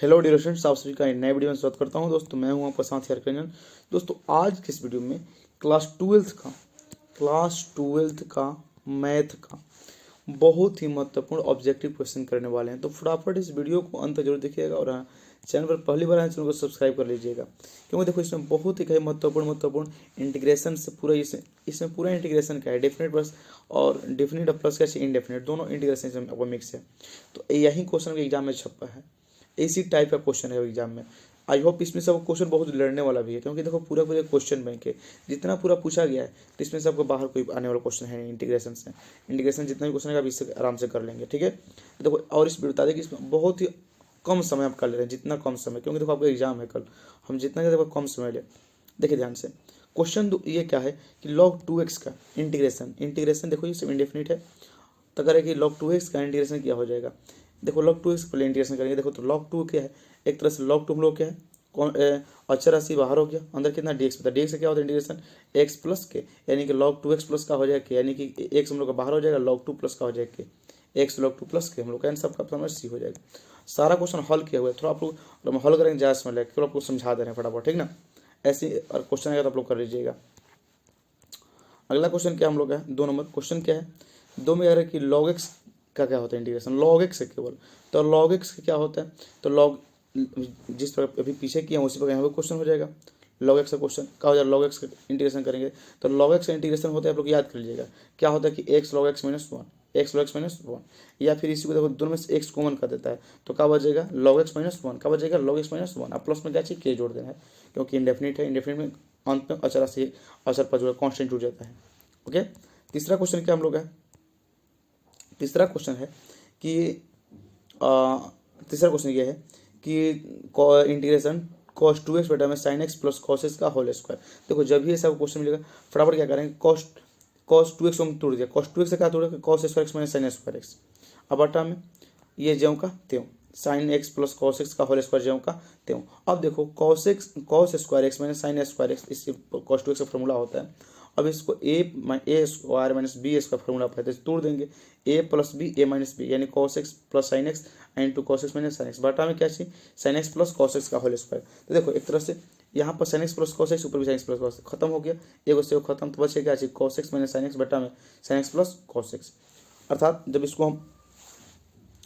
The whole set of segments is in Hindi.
हेलो डियर स्टूडेंट्स, आप सभी का एक नए वीडियो में स्वागत करता हूं। दोस्तों मैं हूं आपका साथी हरकंजन। दोस्तों आज के इस वीडियो में क्लास ट्वेल्थ का मैथ का बहुत ही महत्वपूर्ण ऑब्जेक्टिव क्वेश्चन करने वाले हैं। तो फटाफट इस वीडियो को अंत तक जरूर देखिएगा और हाँ, चैनल पर पहली बार आए चैनल को सब्सक्राइब कर लीजिएगा, क्योंकि देखो इसमें बहुत ही कई महत्वपूर्ण इंटीग्रेशन से पूरा इसमें पूरा इंटीग्रेशन का है, डेफिनेट प्लस और डेफिनेट प्लस का इनडेफिनेट दोनों इंटीग्रेशन इसमें आपको मिक्स है। तो यही क्वेश्चन एग्जाम में छपा है, इसी टाइप का क्वेश्चन है एग्जाम में। आई होप इसमें से आपको क्वेश्चन बहुत लड़ने वाला भी है, क्योंकि देखो पूरा पूरा क्वेश्चन बैंक है, जितना पूरा पूछा गया है तो इसमें से आपको बाहर कोई आने वाला क्वेश्चन है नहीं। इंटीग्रेशन जितना भी क्वेश्चन है आप इससे आराम से कर लेंगे, ठीक है। देखो और इस बता दें कि इसमें बहुत ही कम समय आप कर ले रहे हैं, जितना कम समय, क्योंकि देखो आपका एग्जाम है कल, हम जितना देखो कम समय ले। देखिए ध्यान से क्वेश्चन ये क्या है कि log 2x का इंटीग्रेशन देखो ये सब इंडेफिनिट है, तो अगर है कि log 2x का इंटीग्रेशन क्या हो जाएगा। देखो log 2x पहले इंटीग्रेशन करेंगे। देखो तो log 2 क्या है, एक तरह से log 2 हम लोग क्या है अक्षर राशि बाहर हो गया, अंदर कितना dx पता, dx से क्या होता है इंटीग्रेशन x प्लस के, यानी कि log 2x प्लस का हो जाएगा के, यानी कि x हम लोग का बाहर हो जाएगा, log 2 प्लस का हो जाएगा के, x log 2 प्लस के हम लोग का आंसर का समझ सी हो जाएगा। सारा क्वेश्चन हल किया हुआ है, थोड़ा आप लोग हम हल करेंगे ज़्यादा समय लगेगा, थोड़ा आपको समझा दे रहे हैं फटाफट, ठीक ना। ऐसे और क्वेश्चन आएगा तो आप लोग कर लीजिएगा। अगला क्वेश्चन क्या हम लोग का है, 2 नंबर क्वेश्चन क्या है, 2 में कह रहे कि log x का क्या होता है इंटीग्रेशन, log x है केवल, तो log x का क्या होता है, तो log जिस पर अभी पीछे किया उसी पर यहाँ पर क्वेश्चन हो जाएगा। log x का क्वेश्चन क्या हो जाएगा, log x का इंटीग्रेशन करेंगे तो log x का इंटीग्रेशन होता है, आप लोग याद कर लीजिएगा क्या होता है कि x log x minus one, x log x minus one, या फिर इसी को देखो दोनों में से x कॉमन कर देता है तो क्या बचेगा log x माइनस वन, क्या बचेगा log x माइनस वन। अब प्लस में क्या चाहिए के जोड़ देना है, क्योंकि इंडेफिनिट है, इंडेफिनिट में अंत में अचर से अचर पर जो है कॉन्स्टेंट जुड़ जाता है। ओके, तीसरा क्वेश्चन क्या हम लोग है, तीसरा क्वेश्चन है कि तीसरा क्वेश्चन ये है कि इंटीग्रेशन cos 2x बटा में sin x plus cos x का होल स्क्वायर। देखो जब भी ऐसा क्वेश्चन मिलेगा फटाफट क्या करेंगे, cos 2x को हम तोड़ दिया, cos 2x से क्या तोड़ा, cos square x minus sin square x, अब बटा में ये ज्यों का त्यों sin x plus cos x का होल स्क्वायर ज्यों का त्यों। अब देखो cos square x minus sin square x, इससे cos 2x का फॉर्मूला होता है। अब इसको ए स्क्वायर माइनस बी इसका फॉर्मूला पड़ता है, तोड़ देंगे ए plus B A minus B, यानी cos x plus sin x into cos x minus sin x, बटा में क्या चाहिए sin x plus cos x का होल स्क्वायर। तो देखो एक तरह से यहाँ पर sin x plus cos x, ऊपर भी sin x plus cos x खत्म हो गया, एगो से खत्म, तो बचे क्या चाहिए cos x minus sin x बटा में sin x plus cos x। अर्थात जब इसको हम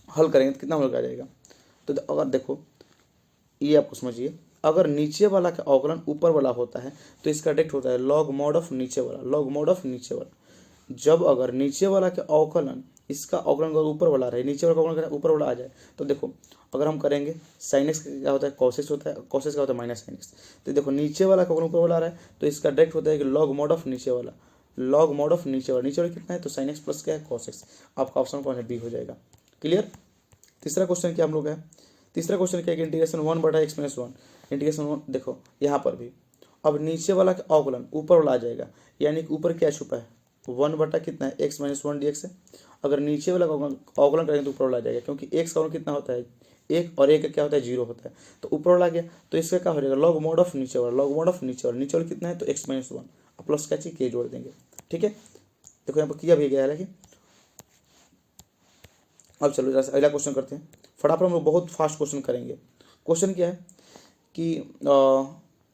हल करेंगे तो कितना हम लोग आ जाएगा। तो अगर देखो ये आपको समझिए, अगर नीचे वाला का अवकलन ऊपर वाला होता है तो इसका डायरेक्ट होता है लॉग मॉड ऑफ नीचे वाला, लॉग मॉड ऑफ नीचे वाला। जब अगर नीचे वाला का अवकलन इसका अवकलन अगर ऊपर वाला रहे, नीचे वाला का अवकलन ऊपर वाला आ जाए, तो देखो अगर हम करेंगे साइन एक्स क्या होता है cos x होता है, cos x क्या होता है माइनस साइन एक्स। तो देखो नीचे वाला का अवकलन ऊपर वाला आ रहा है तो इसका डायरेक्ट होता है कि लॉग मॉड ऑफ नीचे वाला, लॉग मॉड ऑफ नीचे वाला, नीचे वाला कितना है तो साइन एक्स प्लस क्या है cos x। आपका ऑप्शन कौन है, बी हो जाएगा। क्लियर। तीसरा क्वेश्चन क्या हम लोग है, तीसरा क्वेश्चन क्या है, इंटीग्रेशन 1/x-1, इंटीग्रेशन 1, देखो यहाँ पर भी अब नीचे वाला का अवकलन ऊपर वाला आ जाएगा, यानी कि ऊपर क्या छुपा है 1 बटा कितना है x-1 dx है। अगर नीचे वाला का अवकलन करेंगे तो ऊपर वाला आ जाएगा, क्योंकि x का अवकलन कितना होता है 1 और 1 का क्या होता है 0 होता है, तो ऊपर वाला आ गया तो इसका क्या हो जाएगा लॉग मॉड ऑफ नीचे वाला, लॉग मॉड ऑफ नीचे वाला, नीचे वाला कितना है तो x-1, प्लस क्या चाहिए के जोड़ देंगे, ठीक है। देखो यहाँ पर किया भी गया है लेकिन अब चलो अगला क्वेश्चन करते हैं फटाफट, हम लोग बहुत फास्ट क्वेश्चन करेंगे। क्वेश्चन क्या है कि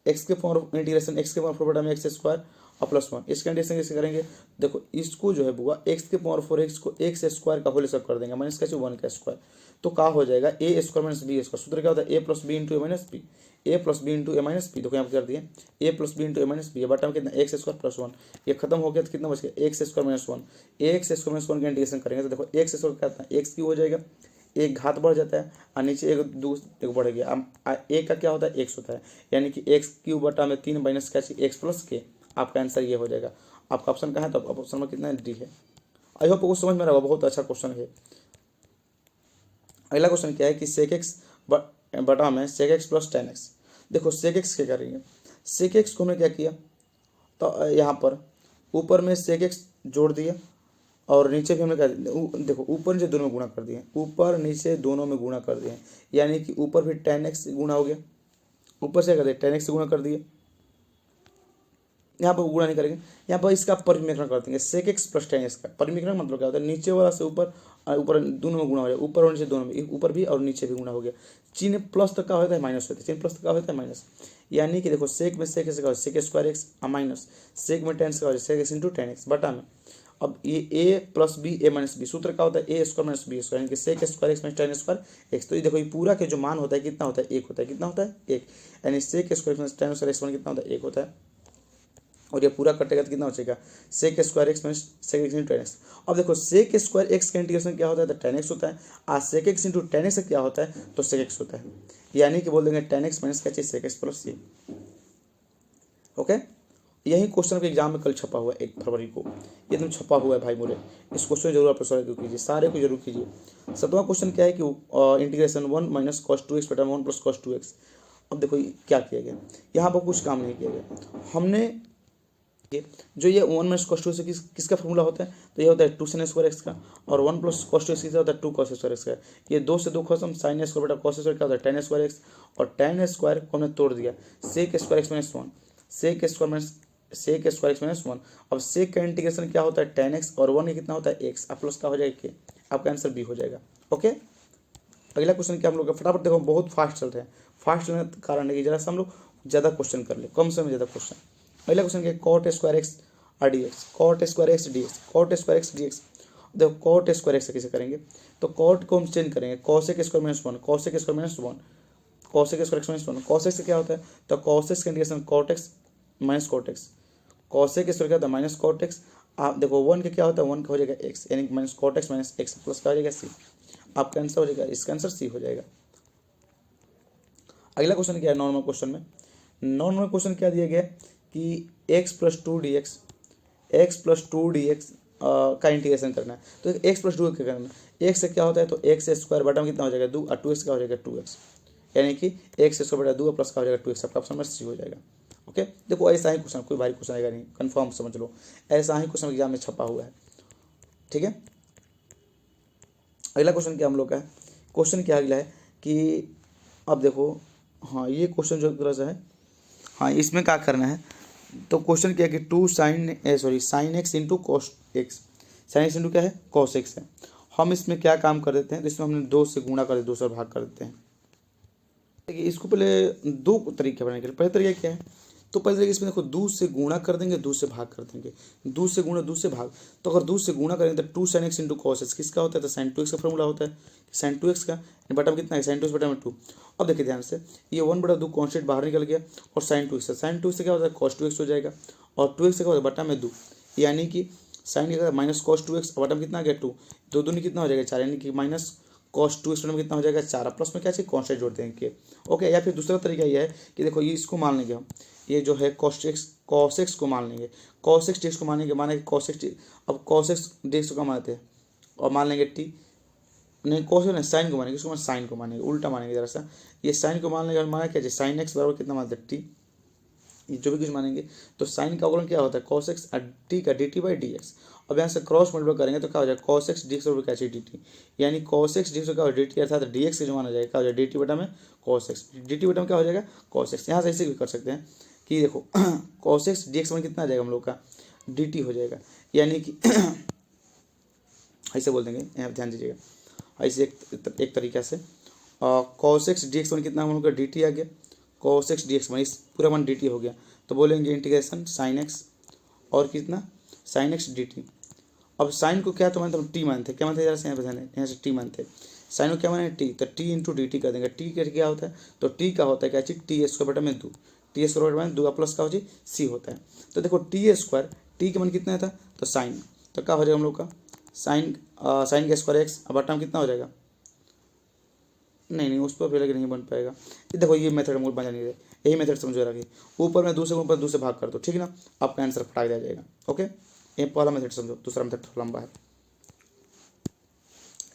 एक्स के पावर इंटीग्रेशन एक्स के पावर 4 बटा में एक्स स्क्वायर और प्लस 1, इसका इंटीग्रेशन कैसे करेंगे। देखो इसको जो है बुआ एक्स के पावर 4 एक्स को एक्स स्क्वायर का होल स्क्वायर कर देंगे, माइनस कैसे 1 का स्क्वायर, तो क्या हो जाएगा ए स्क्वायर माइनस बी स्क्वायर। सूत्र क्या होता है ए प्लस बी इंटू ए माइनस बी, ए प्लस बी इंटू ए माइनस बी। देखो यहाँ पर कर दिए ए प्लस बी इंटू ए माइनस बी, बटा में कितना एक्स स्क्वायर प्लस 1, ये खत्म हो गया तो कितना बच गया x square minus 1, x square minus 1 का इंटीग्रेशन करेंगे तो देखो एक्स स्क्वायर क्या था एक्स की हो जाएगा, एक घात बढ़ जाता है और नीचे एक बढ़ गया, एक का क्या होता है एक्स होता है, यानी कि एक्स क्यूब बटा में 3 माइनस क्या चाहिए एक्स प्लस के। आपका आंसर ये हो जाएगा। आपका ऑप्शन कहाँ है, तो ऑप्शन में कितना है डी है। आई होप आपको समझ में आ रहा होगा, बहुत अच्छा क्वेश्चन है। अगला क्वेश्चन क्या है कि सेक एक्स बटा में sec x plus tan x. देखो सेक एक्स क्या करेंगे, सेक एक्स को हमने क्या किया, तो यहाँ पर ऊपर में सेक एक्स जोड़ दिया और नीचे भी हमने क्या देखो ऊपर नीचे दोनों में गुणा कर दिए, ऊपर नीचे दोनों में गुणा कर दिए, यानी कि ऊपर भी टेन एक्स गुणा हो गया, ऊपर से कर दिए टेन एक्स से गुणा कर दिए, यहाँ पर गुणा नहीं करेंगे, यहाँ पर इसका परिमीकरण कर देंगे sec x plus tan x का। परिमीकरण मतलब क्या होता है नीचे वाला से ऊपर ऊपर दोनों में गुणा हो जाएगा, ऊपर और नीचे दोनों में, ऊपर भी और नीचे भी गुणा हो गया। चिन्ह प्लस तक का होता है माइनस होता है, चिन्ह प्लस तक का होता है माइनस। यानी कि देखो सेक में सेक से का sec square x minus sec में टेन से का sec x into tan x बटा में। अब ये A plus B A minus B, सूत्र का होता है A square minus B square, यानी कि sec square x minus tan square x. तो ये देखो ये पूरा के जो मान होता है कितना होता है, एक होता है, कितना होता है एक, यानी sec square minus tan square x one कितना होता है, एक होता है। और ये पूरा कटेगा तो कितना हो जाएगा, sec square x minus sec x into tan x. अब देखो सेक स्क्वायर एक्स का इंटीग्रेशन क्या होता है, तो टेन एक्स होता है, आज sec x into tan x क्या होता है, तो सेक एक्स होता है। यानी कि बोल देंगे टेन एक्स माइनस क्या चाहिए, सेक एक्स प्लस सी। ओके, यही क्वेश्चन के एग्जाम में कल छपा हुआ है 1 फरवरी को, ये एकदम छपा हुआ है भाई मोरे। इस क्वेश्चन जरूर आप सॉल्व कीजिए, सारे को जरूर कीजिए। 7वां क्वेश्चन क्या है कि इंटीग्रेशन 1 माइनस कॉस 2x बटा 1 प्लस कॉस 2x। अब देखो क्या किया गया, यहाँ पर कुछ काम नहीं किया गया। हमने जो ये 1 माइनस कॉस 2 से किसका फॉर्मूला होता है, तो ये होता है 2 sin स्क्वायर एक्स का, और 1 प्लस कॉस 2 एक्स होता है 2 कॉस स्क्वायर एक्स का। ये 2 से 2 खत्म, साइन स्क्वायर बटा कॉस स्क्वायर क्या होता है टेन स्क्वायर एक्स, और टेन स्क्वायर को हमने तोड़ दिया, sec square x minus 1, sec square minus sec square x minus 1। अब सेक का इंटीग्रेशन क्या होता है टेन एक्स, और 1 कितना होता है एक्स, अब प्लस का हो जाएगा के, आपका आंसर बी हो जाएगा। ओके, अगला क्वेश्चन क्या हम लोग फटाफट देखो, बहुत फास्ट चल रहे हैं, फास्ट चलने का कारण है कि जरा सा हम लोग ज़्यादा क्वेश्चन कर ले, कम समय में ज़्यादा क्वेश्चन। अगला क्वेश्चन क्या है, कॉट स्क्वायर एक्स और d x, cot square x d x, cot square x d x. देखो कॉट स्क्वायर एक्स कैसे करेंगे, तो कॉट को हम चेंज करेंगे, cosec square minus 1, cosec square minus 1, cosec square x minus 1। Cosec से क्या होता है, तो कॉसेक का integration cot x minus cot x, cosec square क्या होता है माइनस कॉट एक्स। आप देखो 1 का क्या होता है, 1 का हो जाएगा एक्स, यानी minus cot x minus x plus का हो जाएगा सी, आपका आंसर हो जाएगा, इसका आंसर सी हो जाएगा। अगला क्वेश्चन क्या है, नॉर्मल क्वेश्चन में, नॉर्मल क्वेश्चन क्या दिया गया कि x plus 2 D x, x plus 2 D x का इंटीग्रेशन करना है। तो x प्लस 2 क्या करना है, x से क्या होता है, तो एक्स स्क्वायर बटा में कितना हो जाएगा 2, और 2x का हो जाएगा 2x, यानी कि एक्स स्क्वायर बटा 2 प्लस का हो जाएगा 2x, आपका ऑप्शन नंबर सी हो जाएगा। ओके, देखो ऐसा ही क्वेश्चन, कोई भारी क्वेश्चन आएगा नहीं, कंफर्म समझ लो, ऐसा ही क्वेश्चन एग्जाम में छपा हुआ है। ठीक है, अगला क्वेश्चन क्या हम लोग का है, क्वेश्चन क्या अगला है कि अब देखो, हाँ ये क्वेश्चन जो थोड़ा सा है, हाँ इसमें क्या करना है, तो क्वेश्चन क्या है कि 2 sine x into cos x, sign x into क्या है कॉस एक्स है। हम इसमें क्या काम कर देते हैं, तो इसमें हमने 2 से गुणा कर देते, 2 से भाग कर देते हैं। देखिए इसको पहले 2 तरीके बनाने के लिए, पहले तरीका क्या है, तो पहले तरीके इसमें देखो 2 से गुणा कर देंगे, 2 से भाग कर देंगे, 2 से गुणा 2 से भाग। तो अगर 2 से गुणा करेंगे तो 2 sine x into cos x किसका होता है, तो साइन 2x का फॉर्मूला होता है, साइन 2x का बटा में कितना है, साइन 2x बटा में 2। अब देखिए ध्यान से, ये 1/2 कॉन्स्टेंट बाहर निकल गया, और साइन 2x साइन 2 से क्या होता है कॉस 2x हो जाएगा, और 2x से क्या होता है बटा में 2, यानी कि साइन क्या माइनस कॉस 2x बटा में कितना आ गया 2, 2 दूनी कितना हो जाएगा 4, यानी कि माइनस कॉस 2x में कितना हो जाएगा 4, प्लस में क्या चाहिए कॉन्स्टेंट जोड़ देंगे। ओके, या फिर दूसरा तरीका यह है कि देखो ये इसको मान लेंगे हम, ये जो है कॉस एक्स को मान लेंगे, कॉस एक्स डी एक्स को मानेंगे, माने कॉस एक्स, अब कॉस एक्स डी एक्स को मानते हैं, और मान लेंगे टी, नहीं कॉस नहीं साइन को मानेंगे, इसको मान साइन को मानेंगे, उल्टा मानेंगे जरा सा, ये साइन को मान लेंगे, और माना क्या चाहिए साइन एक्स बराबर कितना मानते हैं टी, ये जो भी कुछ मानेंगे। तो साइन का अवकलन क्या होता है कॉस एक्स और टी का D T by D x. अब यहाँ से क्रॉस मल्टीप्लाई करेंगे तो क्या हो जाएगा कॉस एक्स डी एक्स बराबर क्या चाहिए डी टी, यानी कॉस एक्स डी एक्स क्या हो डी टी, अर्थात डी एक्स जो माना जाएगा क्या हो जाएगा डी टी बटा में कॉस एक्स, डी टी बटा में क्या हो जाएगा कॉस एक्स। यहाँ से ऐसे भी कर सकते हैं कि देखो कॉस एक्स डी एक्स में कितना आ जाएगा हम लोग का डी टी हो जाएगा, यानी कि ऐसे बोल देंगे, यहाँ ध्यान दीजिएगा, ऐसे एक तरीका से कॉस एक्स डी एक्स में कितना हम लोग का डी टी आ गया, कॉस एक्स डी एक्स में इस पूरा वन डी टी हो गया, तो बोलेंगे इंटीग्रेशन साइन एक्स और कितना साइन एक्स डी टी। अब साइन को क्या तो मानते हम टी मानते, क्या मानते हैं यहाँ से टी मानते हैं, साइन को क्या माने टी, तो टी इंटू डी टी कर देंगे। टी का क्या होता है, तो टी का होता है क्या चीज टी स्क्वायर बटा में 2, टी स्क्वायर बटा में 2 प्लस का हो जी सी होता है। तो देखो टी स्क्वायर टी के मान कितना था, तो साइन, तो क्या हो जाएगा हम लोग का साइन साइन का स्क्वायर एक्स बटा में कितना हो जाएगा, नहीं उस पर पहले नहीं बन पाएगा। ये देखो ये मेथड मुझे बना नहीं रहे, यही मेथड समझो रखिए, ऊपर में 2 से ऊपर 2 से भाग कर दो, ठीक है ना, आपका आंसर फटाक दिया जाएगा। ओके, ये पहला मेथड समझो, दूसरा मेथड थोड़ा लंबा है।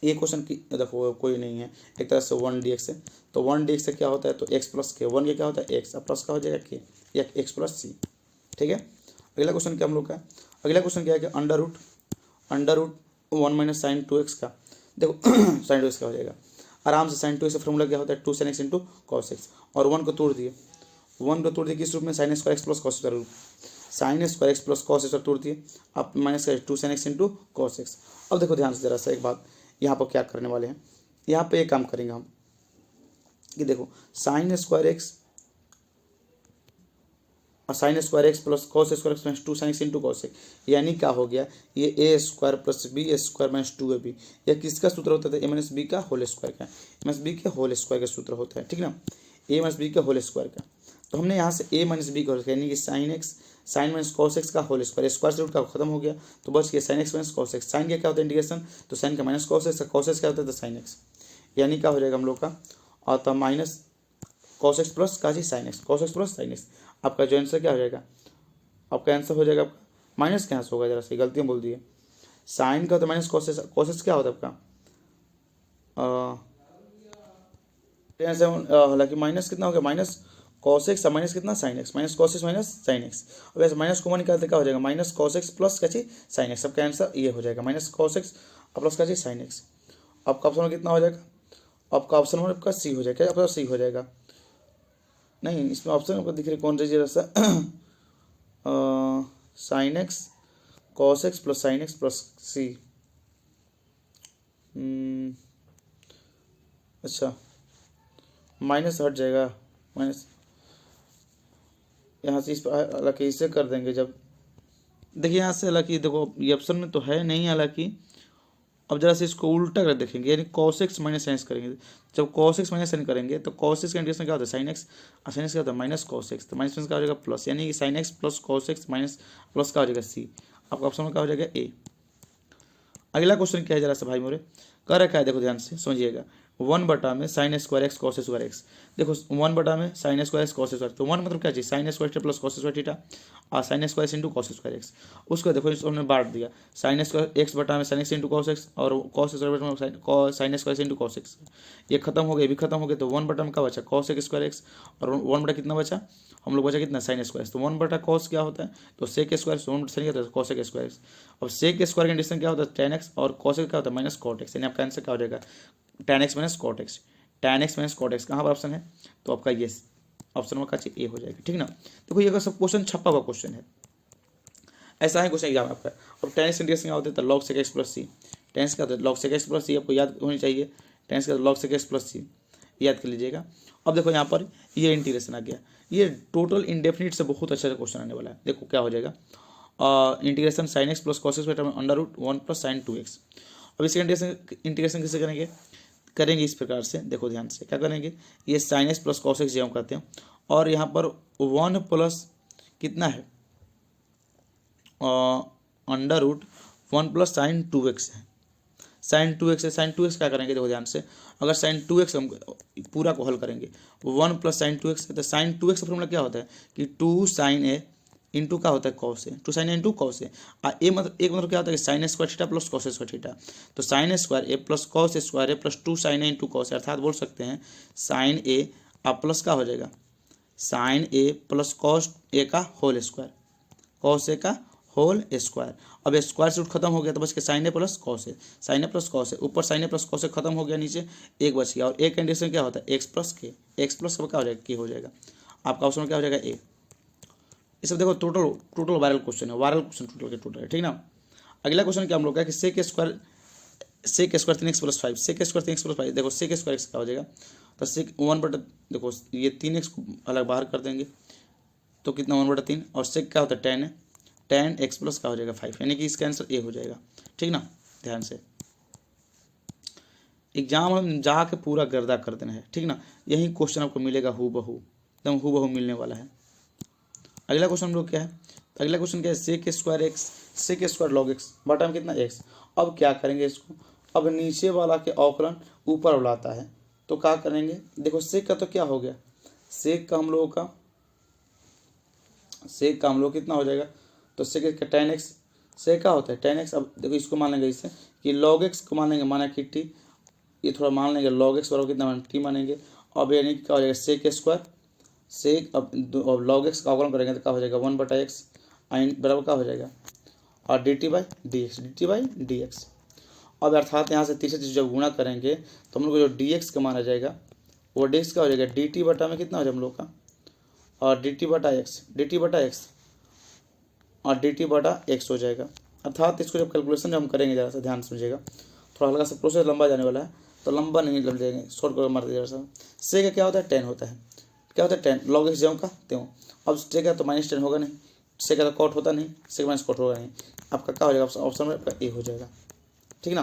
ये क्वेश्चन की देखो कोई नहीं है, एक तरह से 1 dx है, तो 1 dx से क्या होता है, तो x प्लस के, 1 के क्या होता है x, अब प्लस का हो जाएगा के, या x प्लस सी। ठीक है, अगला क्वेश्चन क्या हम लोग का, अगला क्वेश्चन क्या है कि under root 1 minus sign 2x का, देखो साइन 2x का हो जाएगा आराम से, साइन 2x का फॉर्मूला क्या होता है 2 sin x into cos x, और 1 को तोड़ दिए, 1 को तोड़ दिए किस रूप में sine square x plus cos square रूप, sine square x plus cos square तोड़ दिए, अब माइनस का 2 sin x into cos x. अब देखो ध्यान से जरा सा एक बात, यहाँ पर क्या करने वाले हैं, यहाँ पे एक काम करेंगे हम कि देखो साइन स्क्वायर एक्स और sine square x plus cos square x minus 2 sine x into cos x, यानी क्या हो गया, ये A square plus B square minus 2ab, यह किसका सूत्र होता है, ए माइनस बी का होल स्क्वायर का, ए माइनस बी के होल स्क्वायर का सूत्र होता है, ठीक ना, ए माइनस बी के होल स्क्वायर का। तो हमने यहाँ से ए माइनस बी का होल यानी कि sine x sine minus cos x का होल स्क्वायर, स्क्वायर से रूट का खत्म हो गया तो बच गया sine x minus cos x. Sine का क्या होता है इंटीग्रेशन, तो साइन का minus cos x, cos x क्या होता है तो साइन एक्स, यानी क्या हो जाएगा हम लोग का, और तब माइनस कॉस एक्स प्लस का जी sine x, cos x plus sine x. आपका जो आंसर क्या हो जाएगा, आपका आंसर हो जाएगा आपका माइनस क्या होगा, जरा सी गलतियाँ बोल दी है, साइन का होता है minus cos x, cos x क्या होता है आपका हालांकि माइनस कितना हो गया, माइनस कॉस एक्स माइनस कितना sign x, minus cos x minus sine x. अब ऐसे माइनस कॉमन निकालते क्या हो जाएगा, माइनस कॉस एक्स प्लस क्या चाहिए साइन एक्स। सबका आंसर ये हो जाएगा माइनस कॉस एक्स प्लस क्या चाहिए साइन एक्स। आपका ऑप्शन में कितना हो जाएगा, आपका ऑप्शन में आपका सी हो जाएगा, क्या आपका सी हो जाएगा, नहीं इसमें ऑप्शन आपको दिख रही कौन सी जरा सा sine x cos x plus sine x plus C, अच्छा माइनस हट जाएगा, माइनस यहाँ से इस पर हालांकि इसे कर देंगे जब, देखिए यहाँ से हालांकि देखो ये ऑप्शन में तो है नहीं, हालांकि अब जरा से इसको उल्टा कर देखेंगे, यानी cos x minus sine x करेंगे। जब कॉस एक्स माइनस साइन करेंगे तो कॉस एक्स का इंटीग्रेशन क्या होता है साइन एक्स, और साइन एक्स क्या होता है माइनस कॉस एक्स, तो माइनस क्या हो जाएगा प्लस, यानी कि sine x plus cos x minus plus का हो जाएगा सी। आपका ऑप्शन में क्या हो जाएगा ए। अगला क्वेश्चन क्या है जरा सा भाई मोरे, कर रखा है देखो ध्यान से समझिएगा, 1 में sine square x cos square x, देखो 1 में sine square x cos square, तो 1 मतलब क्या चाहिए sine square plus cos square theta और sine square into cos square x. उसको देखो इसको हमने बांट दिया, साइन स्क्वायर एक्स में sine x into cos x और कॉस स्क्वायर में sine square into cos x. ये खत्म हो गया, भी खत्म हो गया, तो 1 में क्या बचा कॉस एक्स स्क्वायर एक्स, और 1 कितना बचा हम लोग बचा कितना साइन स्क्वायर, तो 1 कॉस क्या होता है तो सेक स्क्वायर, 1 साइन क्या होता है कॉस एक्स स्क्वायर। अब सेक स्क्वायर का कंडीशन क्या होता है tan x और cos x क्या होता है माइनस कॉट एक्स, यानी आपका आंसर क्या हो जाएगा tan x minus cot x, tan x minus cot x कहाँ पर ऑप्शन है, तो आपका ये ऑप्शन में का ए हो जाएगा, ठीक ना। देखो ये अगर सब क्वेश्चन छपा हुआ क्वेश्चन है, ऐसा है क्वेश्चन एग्जाम आपका। अब tan x इंटीग्रेशन क्या होता है तो log sec x प्लस सी, tan x क्या होता है log sec x प्लस सी, आपको याद होनी चाहिए, tan x का log sec x प्लस सी याद कर लीजिएगा। अब देखो यहाँ पर ये इंटीग्रेशन आ गया, ये टोटल इंडेफिनिट से बहुत अच्छा क्वेश्चन आने वाला है। देखो क्या हो जाएगा, integration sine x plus cos x बटा under root 1 plus sine 2x। अब इसका इंटीग्रेशन कैसे करेंगे, करेंगे इस प्रकार से, देखो ध्यान से क्या करेंगे, ये sign x plus cos x जो हम करते हैं, और यहाँ पर 1 प्लस कितना है under root 1 plus sine 2x है, साइन 2x है, साइन 2x क्या करेंगे देखो ध्यान से, अगर साइन 2x हम पूरा को हल करेंगे 1 प्लस साइन 2x है, तो साइन 2x का फॉर्मूला क्या होता है कि 2 साइन ए इंटू क्या होता है cos A, 2 sign A into cos A, ए मतलब एक मतलब क्या होता है कि sine square theta plus cos square theta, तो sine square A plus cos square A plus 2 sign A into cos A, अर्थात बोल सकते हैं साइन ए आप प्लस क्या हो जाएगा sign A plus cos A का होल स्क्वायर, कॉस ए का होल स्क्वायर। अब स्क्वायर से रूट खत्म हो गया तो बच के sign A plus cos A, sign A plus cos A, ऊपर sign A plus cos A खत्म हो गया, नीचे एक बच गया, और एक कंडीशन क्या होता है एक्स प्लस के, एक्स प्लस क्या हो जाएगा के हो जाएगा। आपका ऑप्शन क्या हो जाएगा ए। ये सब देखो टोटल वायरल क्वेश्चन है, वायरल क्वेश्चन टोटल के टोटल है, ठीक ना। अगला क्वेश्चन क्या हम लोग का कि sec square 3x plus 5, sec square 3x plus 5, देखो सेक स्क्वायर एक्स क्या हो जाएगा तो सेक 1 देखो ये 3x अलग बाहर कर देंगे तो कितना 1/3, और सेक क्या होता है tan है, tan x प्लस क्या हो जाएगा 5, यानी कि इसका आंसर ए हो जाएगा, ठीक ना। ध्यान से एग्जाम हम जाके पूरा गर्दा कर देना है, ठीक ना, यही क्वेश्चन आपको मिलेगा हु बहू, एकदम हु बहू मिलने वाला है। अगला क्वेश्चन हम लोग क्या है, तो अगला क्वेश्चन क्या है sec square x sec square log x बटा में कितना एक्स। अब क्या करेंगे इसको, अब नीचे वाला के अवकलन ऊपर बुलाता है तो क्या करेंगे, देखो सेक का तो क्या हो गया, सेक का हम लोगों का कितना हो जाएगा तो सेक का tan x, सेक क्या होता है tan x। अब देखो इसको मान लेंगे इससे कि log x को मान लेंगे माना कि टी, ये थोड़ा मान लेंगे log x बराबर कितना टी मानेंगे, अब यानी कि क्या हो जाएगा सेक स्क्वायर सेक, अब log x का अवकलन करेंगे तो क्या हो जाएगा 1/x आइन बराबर क्या हो जाएगा और dt/dx। अब अर्थात यहाँ से तीसरे चीज जब गुणा करेंगे तो हम लोग को जो dx का माना जाएगा वो dx का हो जाएगा dt बटा में कितना हो जाएगा हम लोग का और dt बटा x और dt बटा x हो जाएगा। अर्थात इसको जब कैलकुलेशन जब हम करेंगे ज़रा सा ध्यान समझिएगा, थोड़ा हल्का सा प्रोसेस लंबा जाने वाला है, तो लंबा नहीं लग जाएंगे, शॉर्ट कर मार दीजिएगा सर। से का क्या होता है 10 होता है, क्या होता है 10 log x ज्यों का त्यों। अब से का तो -10 होगा नहीं, से का तो कॉट होता नहीं, से माइनस कॉट होगा नहीं, आपका क्या हो जाएगा ऑप्शन में आपका ए हो जाएगा। ठीक ना,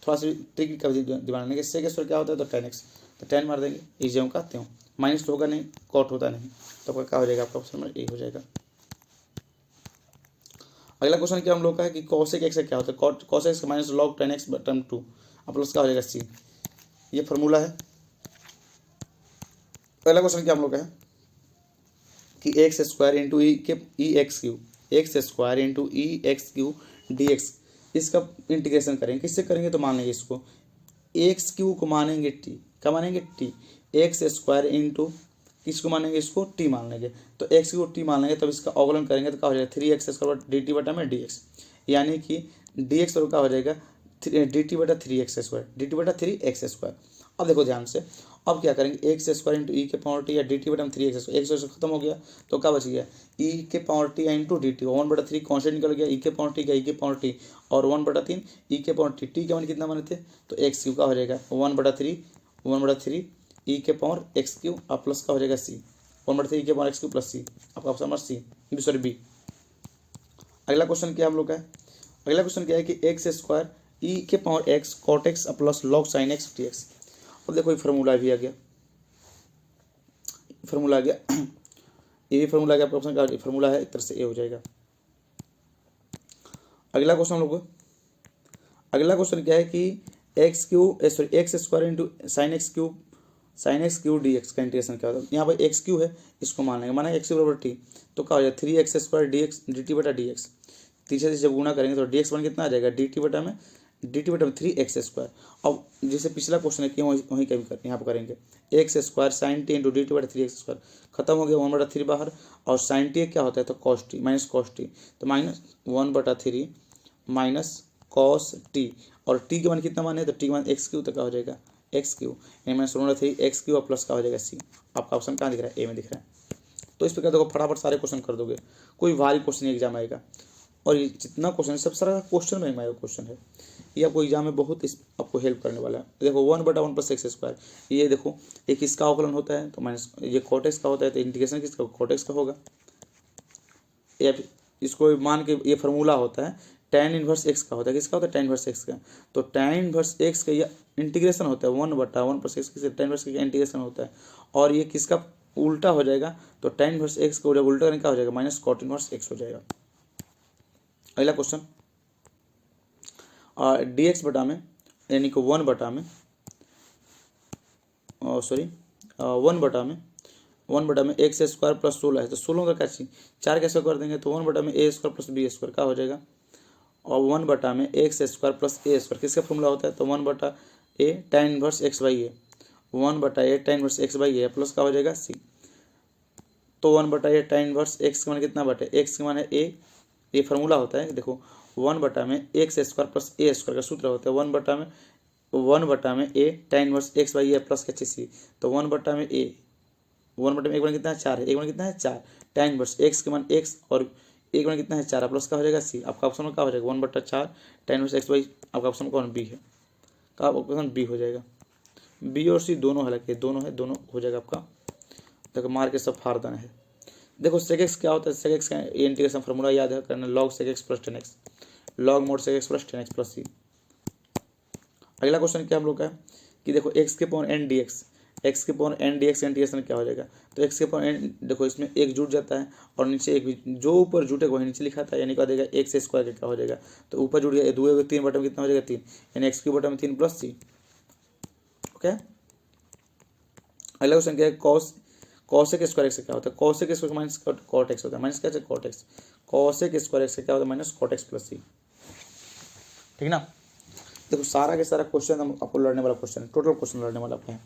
थोड़ा सा ट्रिक का दिमाग नहीं कि से के स्क्वायर क्या होता है तो 10x, तो 10 मार देंगे x ज्यों का त्यों, माइनस तो होगा नहीं, कॉट होता नहीं, तो आपका क्या हो जाएगा आपका ऑप्शन में ए हो जाएगा। अगला क्वेश्चन क्या हम लोग का है कि cosec x का क्या होता है, cosec x minus log 10x term 2, अब प्लस क्या हो जाएगा सी, ये फार्मूला है। अगला क्वेश्चन क्या हम लोग का है कि x square into e x Q, x square into e x Q d x, इसका इंटीग्रेशन करेंगे, किससे करेंगे तो मान लेंगे इसको एक्स क्यू को मानेंगे टी, क्या मानेंगे टी, एक्स स्क्वायर इंटू किसको मानेंगे इसको टी मान लेंगे, तो एक्स को टी मान लेंगे, तब इसका अवकलन करेंगे तो क्या हो जाएगा 3x स्क्वायर डी टी बटा में डी एक्स, यानी कि डी एक्स और क्या हो जाएगा डी टी बटा 3x स्क्वायर, डी टी बटा 3x स्क्वायर। अब देखो ध्यान से, अब क्या करेंगे एक्स स्क्वायर इंटू ई के पावर टी या डी टी बटा में 3x स्क्वायर, एक्स स्क्वायर खत्म हो गया तो क्या बच गया ई के power T into d T, 1/3 constant निकल गया, ई के पावर टी का ई के पावर टी और 1/3 ई के पावर टी, टी के मान कितना माने थे तो एक्स क्यू का हो जाएगा 1/3 ई के पावर एक्स क्यू और प्लस का हो जाएगा सी, 1/3 ई के power x q plus c, आपका option number C sorry B. अगला क्वेश्चन क्या हम लोग का है, अगला क्वेश्चन क्या है कि एक्स स्क्वायर ई के power x cot x plus log sine x t x. अब देखो ये फार्मूला भी आ गया, फार्मूला आ गया ये भी फार्मूला आ गया, आपका ऑप्शन का फार्मूला है, एक तरह से ए हो जाएगा। अगला क्वेश्चन हम लोग, अगला क्वेश्चन क्या है कि x square into sine x Q d x का इंटीग्रेशन क्या होता है, यहाँ पर एक्स क्यू है इसको मान लेंगे, माना एक्स बराबर टी, तो क्या हो जाएगा 3x square D x D T बटा डी एक्स, तीसरे से जब गुना करेंगे तो डी एक्स वन कितना आ जाएगा डी टी बटा में 3x स्क्वायर। अब जैसे पिछला क्वेश्चन है कि वहीं कभी कर यहाँ पर करेंगे x square sine T into d T बटा 3x स्क्वायर, खत्म हो गया 1/3 बाहर, और साइन टी क्या होता है तो cos T minus cos T, तो -1/3 माइनस कॉस टी, और टी के मान कितना मान है तो टी के मान एक्स क्यू, तो क्या हो जाएगा एक्स क्यू यानी -1/3 एक्स क्यू और प्लस का हो जाएगा सी, आपका ऑप्शन कहाँ दिख रहा है ए में दिख रहा है। तो इस प्रकार देखो फटाफट सारे क्वेश्चन कर दोगे, कोई भारी क्वेश्चन एग्जाम आएगा, और ये जितना क्वेश्चन है सब सारा क्वेश्चन में आएगा क्वेश्चन है, ये आपको एग्जाम में बहुत आपको हेल्प करने वाला है। देखो 1/1 प्लस एक्स स्क्वायर, ये देखो एक किसका अवकलन होता है तो माइनस ये कॉट एक्स का होता है, तो इंटीग्रेशन किसका कॉट एक्स का होगा, या इसको मान के ये फार्मूला होता है tan इनवर्स एक्स का होता है, किसका होता है tan इनवर्स एक्स का, तो tan इनवर्स एक्स का ये इंटीग्रेशन होता है 1/1 प्लस एक्स tan इनवर्स का इंटीग्रेशन होता है, और ये किसका उल्टा हो जाएगा तो tan इनवर्स एक्स को जब उल्टा करने का हो जाएगा माइनस कॉट इनवर्स एक्स हो जाएगा। अगला क्वेश्चन डी एक्स बटा में यानी कि 1/में सॉरी 1/में एक्स स्क्वायर प्लस 16 है, तो 16 का क्या चाहिए 4 कैसे कर देंगे, तो 1/में ए स्क्वायर प्लस बी स्क्वायर क्या हो जाएगा, और 1/में एक्स स्क्वायर प्लस ए स्क्वायर किसका फॉर्मूला होता है तो 1/a tan inverse x by A, 1/a tan inverse x by A plus का हो जाएगा सी, तो 1/a tan इनवर्स एक्स का मान कितना बटे एक्स का मान है ए, ये फार्मूला होता है देखो 1/में एक्स स्क्वायर प्लस ए स्क्वायर का सूत्र होता है 1/में ए tan inverse x by A plus का सी, तो 1/में ए 1/में एक मान कितना है 4 है, एक मान कितना है 4 tan इनवर्स एक्स के मान एक्स और एक मान कितना है 4 प्लस का हो जाएगा सी, आपका ऑप्शन में क्या हो जाएगा 1/4 tan इनवर्स एक्स बाई, आपका ऑप्शन कौन बी है, का ऑप्शन बी हो जाएगा, बी और सी दोनों हालांकि दोनों है, दोनों हो जाएगा आपका, देखो मार के सब फाड़ देना है। देखो sec x क्या होता है, sec x का इंटीग्रेशन फार्मूला याद है करना log sec x plus 10x, log mod sec x plus 10x plus C. अगला क्वेश्चन क्या हम लोग का है कि देखो x के पावर n dx, x के पावर n dx इंटीग्रेशन क्या हो जाएगा, तो x के पावर n देखो इसमें एक जुट जाता है और नीचे एक भी जो ऊपर जुटेगा वही नीचे लिखा था, यानी क्या देगा एक्स स्क्वायर क्या हो जाएगा, तो ऊपर जुट गया 2 3 बटा में कितना हो जाएगा 3, यानी x क्यू बटा में 3 प्लस सी। ओके, अगला क्वेश्चन क्या है cosec स्क्वायर एक्स क्या होता है, cosec square minus cot x होता है, माइनस क्या है cot x, cosec square x क्या होता है minus cot x plus C, ठीक ना। देखो सारा के सारा क्वेश्चन हम आपको लड़ने वाला क्वेश्चन है, टोटल क्वेश्चन लड़ने वाला आपका है।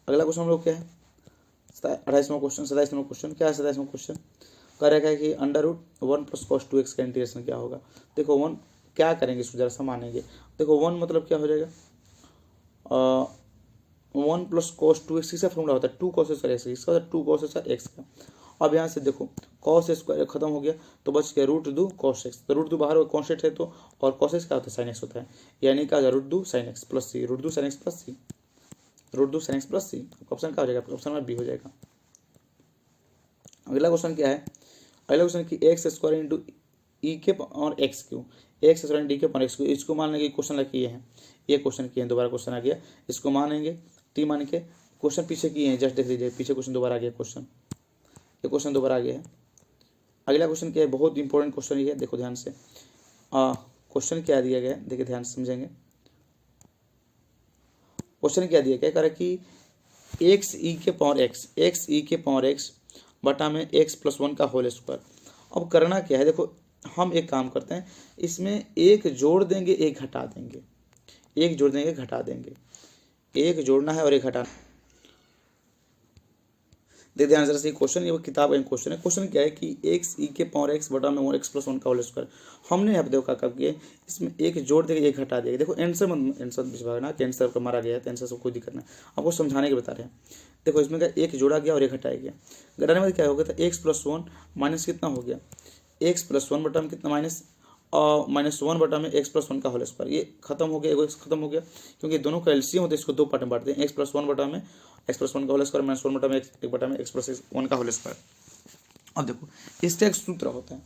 अगला क्वेश्चन हम लोग क्या है 28वां क्वेश्चन, 27वां क्वेश्चन क्या है, 27वां क्वेश्चन कह रहा है कि √1 प्लस cos 2x का इंटीग्रेशन क्या होगा। देखो 1 क्या करेंगे इसको जरा सा मानेंगे, देखो 1 मतलब क्या हो जाएगा 1 प्लस cos 2x किसका फॉर्मूला होता है 2 cos x, इसका होता है 2 cos x का। अब यहाँ से देखो कॉस स्क्वायर खत्म हो गया तो बच गया रूट दो कॉस एक्स, तो रूट दो बाहर कॉन्स्टेंट है तो, और कॉस एक्स क्या होता है साइन एक्स होता है, यानी क्या रूट दो साइन एक्स प्लस सी, रूट दो साइन एक्स प्लस सी, रूट दो साइन एक्स प्लस सी। ऑप्शन क्या हो जाएगा, ऑप्शन में बी हो जाएगा। अगला क्वेश्चन क्या है, अगला क्वेश्चन कि एक्स स्क्वायर इंटू ई के और x Q, x square D के और एक्स क्यू, इसको मान लेंगे क्वेश्चन लगे ये हैं, ये क्वेश्चन किए हैं, दोबारा क्वेश्चन आ गया, इसको मानेंगे टी मान के, क्वेश्चन पीछे किए हैं, जस्ट देख लीजिए पीछे क्वेश्चन दोबारा आ गया, क्वेश्चन ये क्वेश्चन दोबारा आ गया है। अगला क्वेश्चन क्या है, बहुत इंपॉर्टेंट क्वेश्चन ये है, देखो ध्यान से, क्वेश्चन क्या दिया गया है, देखिए ध्यान से समझेंगे। क्वेश्चन क्या दिया गया, कह रहा है कि एक्स ई के पावर एक्स, एक्स ई के पावर एक्स बटा में एक्स प्लस वन का होल स्क्वायर। अब करना क्या है, देखो हम एक काम करते हैं, इसमें एक जोड़ देंगे एक घटा देंगे, एक जोड़ देंगे घटा देंगे, एक जोड़ना है और एक घटाना। देख ध्यान से क्वेश्चन, ये वो किताब का क्वेश्चन है। क्वेश्चन क्या है कि एक्स ई के पावर एक्स बटा में एक्स प्लस वन का होल स्क्वायर। हमने यहाँ पे देखो क्या किया, इसमें एक जोड़ देंगे एक घटा देंगे। देखो आंसर मत आंसर भिजवाना कि आंसर को मारा गया है तो आंसर से कोई दिक्कत नहीं, आपको समझाने के बता रहे हैं। देखो इसमें क्या एक जोड़ा गया और एक घटाया गया, घटाने में क्या हो गया था एक्स प्लस वन माइनस कितना हो गया, एक्स प्लस वन बटा में कितना माइनस माइनस वन बटा में एक्स प्लस वन का होल स्क्वायर। ये खत्म हो गया, एक खत्म हो गया, क्योंकि दोनों का एलसीएम होता है, इसको दो पार्ट में बांटते हैं, एक्स प्लस वन बटा में एक्स प्लस वन का होल स्क्वायर माइनस वन बटा में एक बटा में एक्स प्लस वन का होल स्क्वायर। अब देखो इसका एक सूत्र होता है,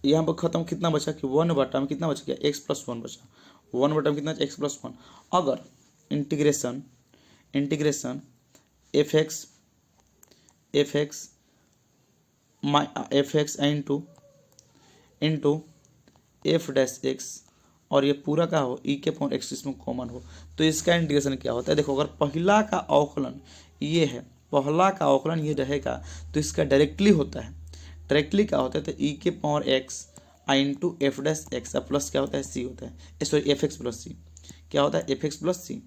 यहाँ पर खत्म कितना बचा कि वन बटा में कितना बच गया एक्स प्लस वन बचा, वन बटा में कितना एक्स प्लस वन। अगर integration integration F x into f dash x और ये पूरा का हो ई के पावर एक्स इसमें कॉमन हो, तो इसका इंटीग्रेशन क्या होता है। देखो अगर पहला का अवकलन ये है, पहला का अवकलन ये रहेगा तो इसका डायरेक्टली होता है, डायरेक्टली क्या होता है तो ई के power x I into f dash x plus क्या होता है सी होता है, sorry f x plus C, क्या होता है f x plus C,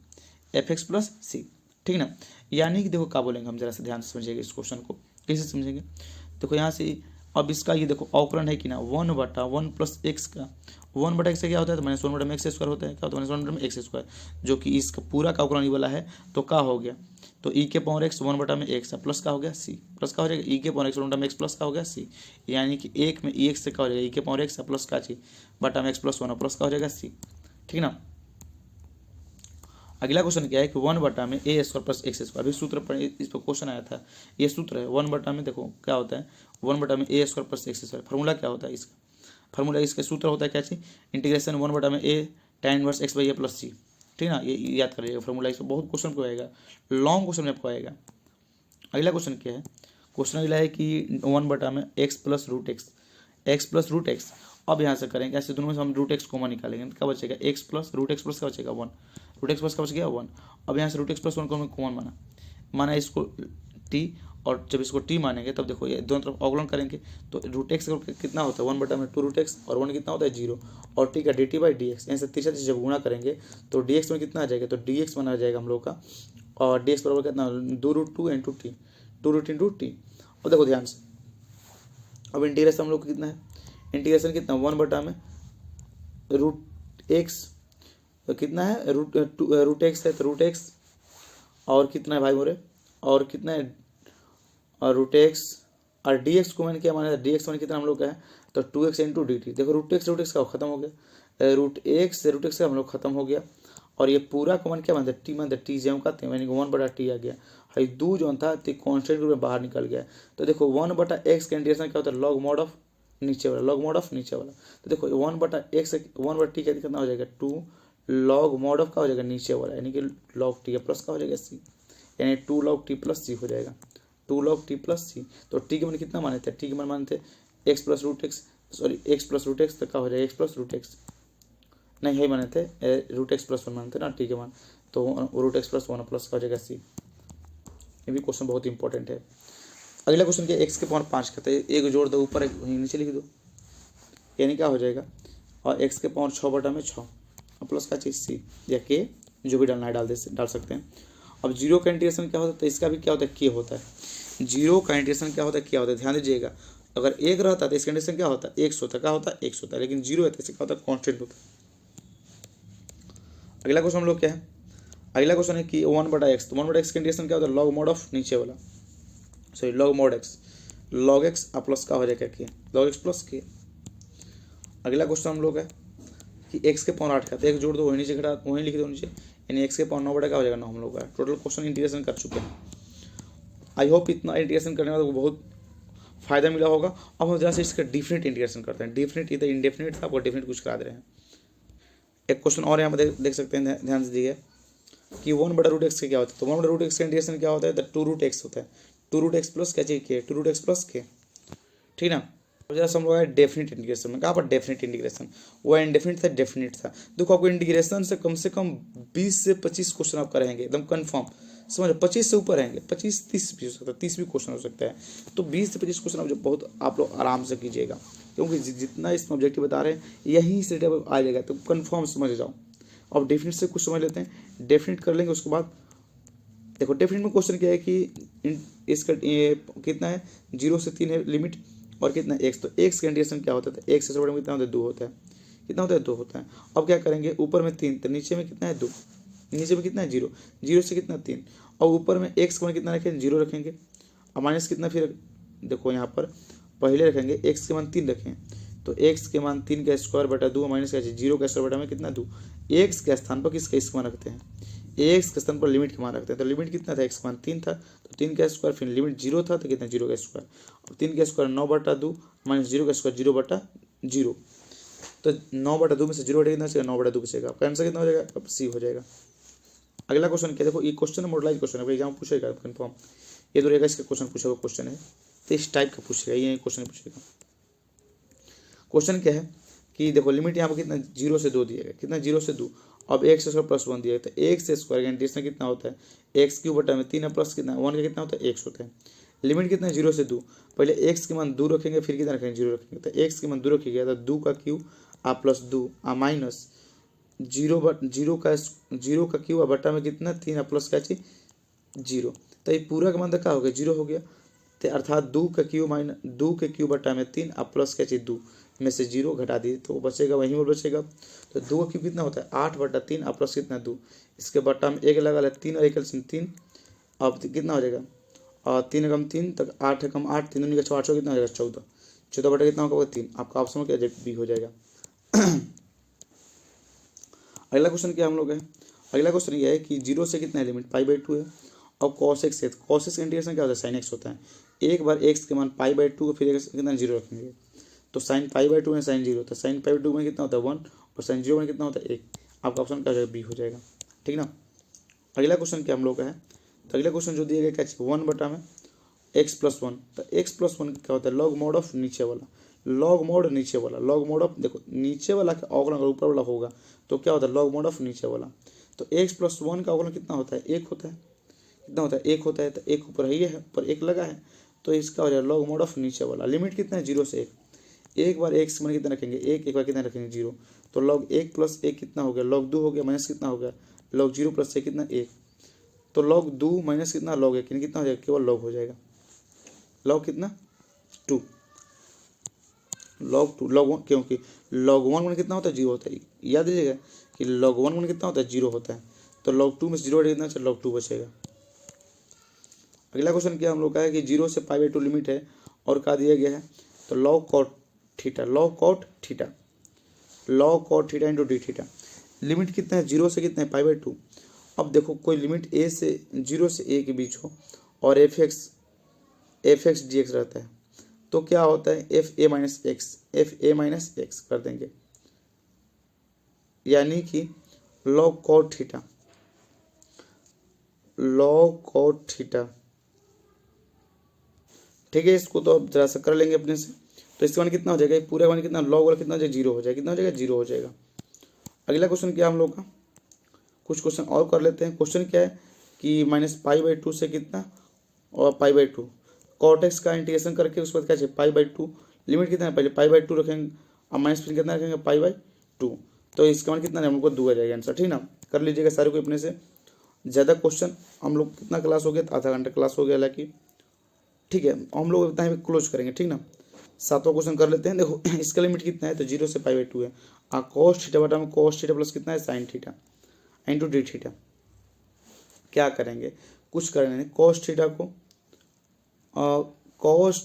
f x plus C, ठीक ना। यानी कि देखो क्या बोलेंगे हम, जरा से ध्यान से समझिएगा इस क्वेश्चन को, कैसे समझेंगे। देखो यहाँ से अब इसका ये देखो अवकलन है कि ना, वन बटा वन प्लस एक्स का, वन बटा एक्स क्या होता है तो माइनस वन बटा में एक्स स्क्वायर होता है, क्या होता है माइनस वन बटा में एक्स स्क्वायर, जो कि इसका पूरा का अवकलन ये वाला है, तो क्या हो गया तो ई के पावर एक्स वन बटा में एक्स प्लस का हो गया सी, प्लस का हो जाएगा ई के पावर एक्स वन बटा में एक्स प्लस का हो गया सी, यानी कि एक में ई एक्स से क्या हो जाएगा ई के पावर एक्स प्लस का ची बटा में एक्स प्लस वन प्लस का हो जाएगा सी, ठीक ना। अगला क्वेश्चन क्या है कि वन बटा में A square plus x square, अभी सूत्र पर इस पर क्वेश्चन आया था, ये सूत्र है वन बटा में, देखो क्या होता है वन बटा में A square plus x square, formula क्या होता है इसका, फार्मूला इसका सूत्र होता है क्या चीज, इंटीग्रेशन वन बटा में A tan inverse x by A plus C, ठीक ना, ये याद कर लीजिएगा फार्मूला, इसमें बहुत क्वेश्चन को आएगा, लॉन्ग क्वेश्चन में आपको आएगा। अगला क्वेश्चन क्या है, क्वेश्चन अगला है कि वन बटा में x plus root x, x plus root x. अब यहाँ से करेंगे ऐसे दोनों में से हम रूट एक्स कॉमन निकालेंगे तो क्या बचेगा x plus root x plus क्या बचेगा वन, रूट एक्स प्लस का बच गया वन। अब यहाँ से रूट एक्स प्लस वन को हमें कॉमन माना इसको टी, और जब इसको टी मानेंगे तब देखो ये दोनों तरफ अवकलन करेंगे तो रूट एक्स कितना होता है वन बटा में टू रूट एक्स और वन कितना होता है जीरो, और टी का D T by D x, यहाँ से तीसरा चीज जब गुणा करेंगे तो डी एक्स में कितना आ जाएगा तो डी एक्स बना जाएगा हम लोग का, और डी एक्स बराबर कितना दो root two into t, two root into t. और देखो ध्यान से अब इंटीग्रेशन हम लोग कितना है, इंटीग्रेशन कितना वन बटा में रूट एक्स कितना है रूट एक्स है तो रूट एक्स और कितना है भाई मोरे, और कितना है और रूट एक्स और डी एक्स को मैंने क्या माना डी एक्स मैंने कितना हम लोग का है तो two x into d t. देखो रूट एक्स का खत्म हो गया, रूट एक्स का हम लोग खत्म हो गया, और ये पूरा को मन क्या मानते टी मानते टी जेम का यानी कि वन बटा टी आ गया, हाई दो जो था तो कॉन्स्टेंट रूप में बाहर निकल गया। तो देखो वन बटा एक्स का इंटीग्रेशन क्या होता है लॉग मॉड ऑफ नीचे वाला, लॉग मॉड ऑफ नीचे वाला। तो देखो वन बटा एक्स वन बटा टी का कितना हो जाएगा टू लॉग मॉड ऑफ का हो जाएगा नीचे वाला, यानी कि लॉग टी प्लस का हो जाएगा सी, यानी टू लॉग टी प्लस सी हो जाएगा, टू लॉग टी प्लस सी। तो टी के मान कितना माने थे, टी के मान मानते x plus root x, sorry x plus root x, तो क्या हो जाएगा एक्स प्लस रूट एक्स, नहीं है माने थे रूट एक्स प्लस वन मानते ना टी के मान, तो root x plus one plus का हो जाएगा सी। ये भी क्वेश्चन बहुत इंपॉर्टेंट है। अगला क्वेश्चन क्या एक्स के पावर 5 कहते हैं, एक जोड़ दो ऊपर एक नीचे लिख दो, यानी क्या हो जाएगा और एक्स के पावर 6 बटा में 6 प्लस का चीज सी या के जो भी डालना है डाल सकते हैं। अब जीरो का इंटीग्रेशन क्या होता है तो इसका भी क्या होता है के होता है, जीरो का इंटीग्रेशन क्या होता है क्या होता है ध्यान दीजिएगा, अगर एक रहता है तो इसका इंटीग्रेशन क्या होता है एक्स होता है, क्या होता है एक्स होता है, लेकिन जीरो है तो इसका क्या होता है कॉन्स्टेंट होता है। अगला क्वेश्चन हम लोग क्या है, अगला क्वेश्चन है कि वन बटा एक्स, तो वन बटा एक्स का इंटीग्रेशन क्या होता है लॉग मॉड ऑफ नीचे वाला, sorry log mod x, log x plus का हो जाएगा के, लॉग एक्स प्लस के। अगला क्वेश्चन हम लोग है कि एक्स के पावर 8 का, तो एक जोड़ दो वहीं नीचे घटा वहीं लिख दो नीचे, यानी एक्स के पावर 9 बटा क्या हो जाएगा 9 हम लोग का। टोटल क्वेश्चन इंटीग्रेशन कर चुके हैं। आई होप इतना इंटीग्रेशन करने वाले को बहुत फायदा मिला होगा। अब हम जरा से इसका डिफरेंट इंटीग्रेशन करते हैं। डिफरेंट इधर इंडेफिनिट था, आपको डिफरेंट कुछ करा दे रहे हैं। एक क्वेश्चन और यहाँ पर देख सकते हैं, ध्यान से दिए कि 1 बटा रूट एक्स का क्या होता है। तो 1 बटा रूट एक्स का इंटीग्रेशन क्या होता है, तो 2 रूट एक्स होता है। 2 रूट एक्स प्लस क्या चाहिए के, 2 रूट एक्स प्लस के, ठीक ना। तो जैसा हम लोग है डेफिनेट इंटीग्रेशन में, कहाँ पर डेफिनेट इंटीग्रेशन, वो इंडेफिनिट था डेफिनेट था। देखो आपको इंटीग्रेशन से कम 20 से 25 क्वेश्चन आप करेंगे एकदम कंफर्म, समझ 25 से ऊपर रहेंगे, 25-30 भी हो सकता है, 30 भी क्वेश्चन हो सकता है। तो 20 से 25 क्वेश्चन आप जो बहुत आप लोग आराम से कीजिएगा, क्योंकि जितना इसमें ऑब्जेक्टिव बता रहे हैं यहीं से आ जाएगा, तो कंफर्म समझ जाओ। अब डेफिनेट से कुछ समझ लेते हैं, डेफिनेट कर लेंगे। उसके बाद देखो डेफिनेट में क्वेश्चन क्या है कि इसका कितना है, 0 से 3 है लिमिट, और कितना एक्स। तो एक्स का इंटीग्रेशन क्या होता है, एक्स से बड़ा में कितना होता है 2 होता है, कितना होता है 2 होता है। अब क्या करेंगे, ऊपर में 3 तो नीचे में कितना है 2, नीचे में कितना है 0, 0 से कितना 3, और ऊपर में एक्स का मान कितना रखेंगे 0 रखेंगे, और माइनस कितना, फिर देखो यहाँ पर पहले रखेंगे एक्स के मान 3 रखें, तो एक्स के मान 3 का स्क्वायर बटा 2 माइनस क्या 0 का स्क्वायर बटा में कितना 2। एक्स के स्थान पर किसका इसका मान रखते हैं, एक्स के स्थान पर लिमिट के मान रखते हैं। तो लिमिट कितना था, एक्स का मान 3 था, तो 3 का स्क्वायर, फिर लिमिट 0 था तो कितना 0 का स्क्वायर, और 3 का स्क्वायर 9 बटा 2 माइनस 0 का स्क्वायर 0 बटा 0। तो 9 बटा 2 में से 0 बटा कितना बचेगा, 9 बटा 2 बचेगा। आपका आंसर कितना हो जाएगा, अब सी हो जाएगा। अगला क्वेश्चन क्या, देखो ये क्वेश्चन मॉडलाइज क्वेश्चन है, एग्जाम पूछेगा कन्फर्म, ये तो रहेगा इसका क्वेश्चन पूछा हुआ क्वेश्चन है, तो इस टाइप का पूछेगा, ये क्वेश्चन पूछेगा। क्वेश्चन क्या है कि देखो लिमिट यहाँ पर कितना 0 से 2 दिया गया, कितना 0 से 2, अब एक्स स्क्वायर प्लस 1 दिया गया, तो एक्स स्क्वायर का इंटीग्रेशन कितना होता है, एक्स क्यूब बटा में 3 प्लस कितना 1 का कितना होता है एक्स होता है। लिमिट कितना है 0 से 2, पहले एक्स के मान 2 रखेंगे, फिर कितना रखेंगे 0 रखेंगे, तो एक्स के मान 2 रखिएगा, तो 2 का क्यूब आ प्लस 2 आ माइनस 0 का क्यूब बटा में कितना 3 प्लस क्या चाहिए 0। तो ये पूरा का मतलब क्या हो गया 0 हो गया, तो अर्थात 2 का क्यूब माइनस 2 के क्यूब बटा में 3 अब प्लस क्या चाहिए 2 में से 0 घटा दिए तो बचेगा वहीं पर बचेगा। तो 2 का क्यूब कितना होता है 8 बटा 3 अब प्लस कितना 2, इसके बटा में 1 लगा है 3 और 1 3, अब कितना हो जाएगा, और 3 कम 3 तक 8 कम 8 3 का 800 कितना हो जाएगा 14, 14 बटा कितना होगा 3। आपका ऑप्शन क्या बी हो जाएगा। अगला क्वेश्चन क्या हम लोग है, अगला क्वेश्चन ये है कि 0 से कितना है लिमिट π/2 है, और cos x है, cos x का इंटीग्रेशन क्या होता है sin x होता है। एक बार x के मान π/2 फिर कितना 0 रखेंगे, तो sin π/2 में sin 0 तो sin π/2 में कितना होता है 1 और sin 0 में कितना होता है 1। आपका ऑप्शन क्या हो जाएगा बी हो जाएगा, ठीक ना। अगला क्वेश्चन क्या हम लोग का है, तो अगला क्वेश्चन जो दिया गया क्या चाहिए 1 बटा में x प्लस 1, तो x प्लस 1 क्या होता है लॉग मोड ऑफ नीचे वाला, लॉग मोड नीचे वाला, लॉग मोड ऑफ देखो नीचे वाला का अवकलन ऊपर वाला होगा तो क्या होता है लॉग मोड ऑफ नीचे वाला। तो x प्लस 1 का अवकलन कितना होता है 1 होता है, कितना होता है 1 होता है, तो 1 ऊपर ही है ऊपर 1 लगा है, तो इसका हो जाएगा लॉग मोड ऑफ नीचे वाला। लिमिट कितना है 0 से 1, एक बार x मान कितना रखेंगे 1, एक बार कितना रखेंगे 0, तो लॉग 1 प्लस 1 कितना हो गया लॉग 2 हो गया, माइनस कितना हो गया लॉग 0 प्लस 1 कितना 1, तो लॉग 2 माइनस कितना लॉग 1 कितना हो जाएगा केवल लॉग हो जाएगा, लॉग कितना 2, लॉग 2 लॉग 1, क्योंकि लॉग 1 में कितना होता है 0 होता है, याद दीजिएगा कि लॉग 1 में कितना होता है 0 होता है, तो लॉग 2 में से 0 कितना चल लॉग 2 बचेगा। अगला क्वेश्चन क्या हम लोग का है कि 0 से π/2 लिमिट है और क्या दिया गया है, तो log cot theta, log cot theta, log cot theta into d theta. Limit कितना है 0 से कितना है π/2। अब देखो कोई लिमिट a से 0 से a के बीच हो और एफ एक्स डी एक्स रहता है तो क्या होता है एफ ए माइनस एक्स कर देंगे, यानी कि log cot theta, log cot theta, ठीक है। इसको तो अब जरा सा कर लेंगे अपने से, तो इसका मान कितना हो जाएगा पूरा मान कितना लॉग वाला कितना हो जाएगा 0 हो जाएगा, कितना हो जाएगा 0 हो जाएगा। अगला क्वेश्चन क्या हम लोग का, कुछ क्वेश्चन और कर लेते हैं। क्वेश्चन क्या है कि -π/2 से कितना और π/2 कॉट एक्स का इंटीग्रेशन करके उसके बाद क्या चाहिए π/2, लिमिट कितना है पहले π/2 रखेंगे और माइनस फिर कितना रखेंगे π/2, तो इसका मान कितना है हम लोग को 2 आ जाएगा आंसर, ठीक ना। कर लीजिएगा सारे को अपने से। ज़्यादा क्वेश्चन हम लोग कितना क्लास हो गया आधा घंटा क्लास हो गया हालांकि, ठीक है हम लोग इतना ही क्लोज करेंगे, ठीक ना। 7वां क्वेश्चन कर लेते हैं। देखो इसका लिमिट कितना है तो 0 से π/2 है, cos थीटा बटा में cos थीटा प्लस कितना है sin theta into d theta. क्या करेंगे कुछ करेंगे cos थीटा को cos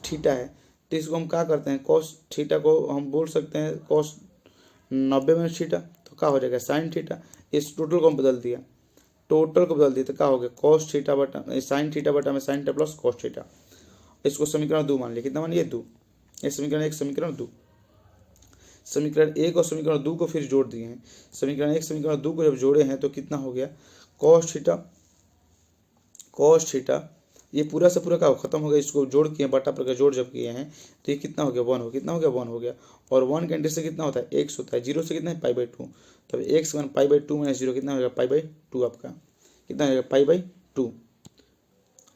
थीटा है, तो इसको हम क्या करते हैं, कॉस थीटा को हम बोल सकते हैं कॉस 90 में थीटा, तो क्या हो जाएगा साइन थीटा। इस टोटल को हम बदल दिया, टोटल को बदल दिया तो क्या हो गया कॉस थीटा बटा साइन थीटा बटा में sine theta plus cos theta. इसको समीकरण 2 मान लिया, कितना मान लिया 2, एक समीकरण 1 समीकरण 2, समीकरण 1 और समीकरण 2 को फिर जोड़ दिए हैं। समीकरण 1 समीकरण 2 को जब जोड़े हैं तो कितना हो गया कॉस थीटा ये पूरा से पूरा क्या खत्म हो गया, इसको जोड़ किए बटा पर का जोड़ जब किए हैं तो ये कितना हो गया 1 हो, कितना हो गया 1 हो गया। और 1 के इंटीग्रेशन से कितना होता है x होता है, 0 से कितना है π/2, तब x वन π/2 माइनस 0 कितना हो जाएगा π/2, आपका कितना हो जाएगा π/2।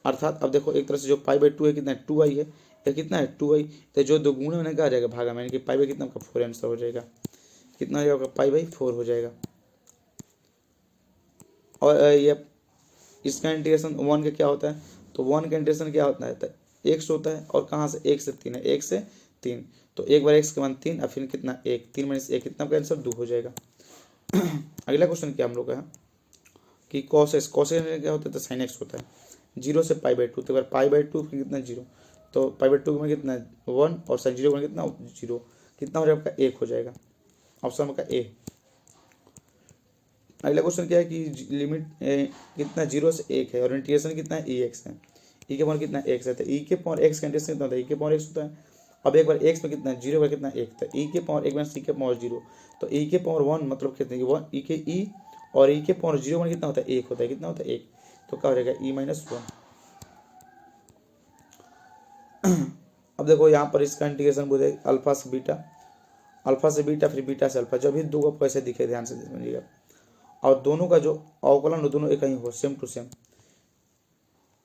अर्थात अब देखो एक तरह से जो π/2 है कितना है 2i है, या कितना है 2i, तो जो दो गुणे मैंने कहा जाएगा भागा मैंने कि π/, कितना आपका 4 आंसर हो जाएगा, कितना हो जाएगा π/4 हो जाएगा। और ये इसका इंटीग्रेशन 1 का क्या होता है, तो 1 का इंटीग्रेशन क्या होता है, तो x होता है, और कहाँ से 1 से 3 है, 1 से 3, तो एक बार x के मान 3 और फिर कितना 1, 3 माइनस 1 कितना का आंसर 2 हो जाएगा। अगला क्वेश्चन क्या हम लोग का है कि cos x क्या होता है, तो sin x होता है, 0 से π/2, तो एक बार π/2 फिर कितना 0, तो π/2 में कितना 1 और sin 0 में कितना 0, कितना हो जाएगा आपका 1 हो जाएगा, ऑप्शन का ए। अगला क्वेश्चन क्या है कि लिमिट कितना 0 से 1 है और इंटीग्रेशन कितना है x है, e के पावर कितना x है, तो e के पावर x का इंटीग्रेशन कितना होता है, e के पावर x होता है। अब एक बार x में कितना 0 पर कितना 1, तो e के पावर 1 माइनस e के पावर 0, तो e के पावर 1 मतलब कितने 1 e के e, और e के पावर 0 में कितना होता है 1 होता है, कितना होता है 1, तो क्या हो जाएगा e माइनस 1। अब देखो यहाँ पर इसका इंटीग्रेशन बोले अल्फा से बीटा फिर बीटा से अल्फा, जब भी दो आपको ऐसे दिखे ध्यान से समझिएगा, और दोनों का जो अवकलन हो दोनों एक ही हो, सेम टू सेम,